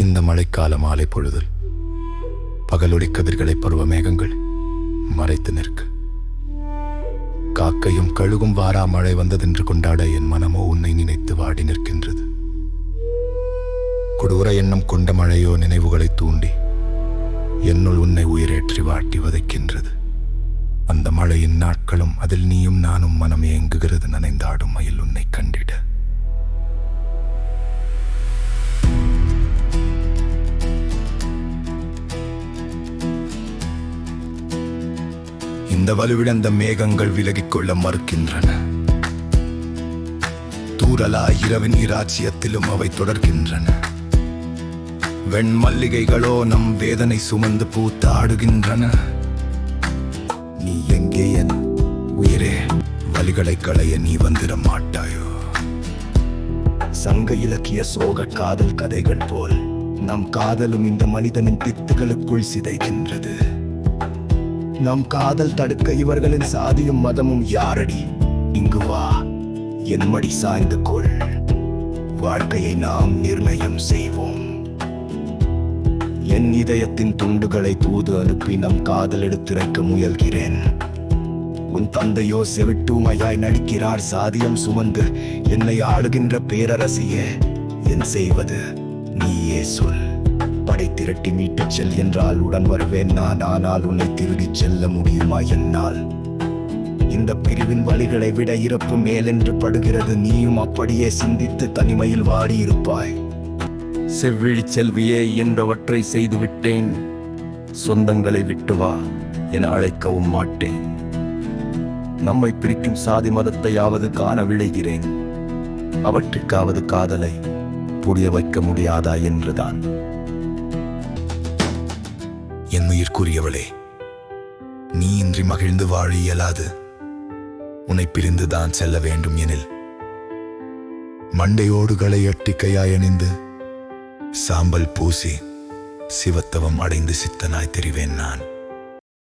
இந்த மழைக்கால மாலை பொழுதில் பகலொளி கதிர்களை பருவ மேகங்கள் மறைத்து நிற்க, காக்கையும் கழுகும் வாரா மழை வந்ததென்று கொண்டாட என் மனமோ உன்னை நினைத்து வாடி நிற்கின்றது. கொடூர எண்ணம் கொண்ட மழையோ நினைவுகளை தூண்டி என்னுள் உன்னை உயிரேற்றி வாட்டி வதைக்கின்றது. அந்த மழையின் நாட்களும் அதில் நீயும் நானும் மனம் ஏங்குகிறது, நனைந்தாடும் மயில் உன்னை கண்டிட. இந்த வலுவிழந்த மேகங்கள் விலகிக் கொள்ள மறுக்கின்றன. தூரலா இரவின் இராச்சியத்திலும் அவை தொடர்கின்றன. வெண்மல்லிகைகளோ நம் வேதனை சுமந்து பூத்தாடுகின்றன. நீ எங்கே என் உயிரே? வலிகளை களைய நீ வந்திட மாட்டாயோ? சங்க இலக்கிய சோக காதல் கதைகள் போல் நம் காதலும் இந்த மனிதனின் பித்துகளுக்குள் சிதைகின்றது. நம் காதல் தடுக்க இவர்களின் சாதியும் மதமும் யாரடி? இங்கு வா, என் மடி சாய்ந்து கொள். வாழ்க்கையை நாம் நிர்ணயம் செய்வோம். என் இதயத்தின் துண்டுகளை தூது அனுப்பி நம் காதல் எடுத்துரைக்க முயல்கிறேன். உன் தந்தையோ செவிட்டூமையாய் நடிக்கிறார் சாதியம் சுமந்து. என்னை ஆளுகின்ற பேரரசியே, என் செய்வது நீயே சொல். படை திரட்டி மீட்டுச் செல் என்றால் உடன் வருவேன் நான். ஆனால் உன்னை திருடிச் செல்ல முடியுமா என்னால்? இந்த பிரிவின் வழிகளை விட இறப்பு மேலென்று படுகிறது. நீயும் அப்படியே சிந்தித்து தனிமையில் வாடியிருப்பாய். செவ்விழி செல்வியே என்றவற்றை செய்துவிட்டேன். சொந்தங்களை விட்டு வா என அழைக்கவும் மாட்டேன். நம்மை பிரிக்கும் சாதி மதத்தையாவது காண விளைகிறேன். அவற்றுக்காவது காதலை புரிய வைக்க முடியாதா என்றுதான். என் உயிர்க்குரியவளே, நீ இன்றி மகிழ்ந்து வாழ இயலாது. உன்னை பிரிந்துதான் செல்ல வேண்டும் எனில் மண்டையோடுகளை எட்டிக்கையாய் அணிந்து சாம்பல் பூசி சிவத்தவம் அடைந்து சித்தனாய் தெரிவேன் நான்.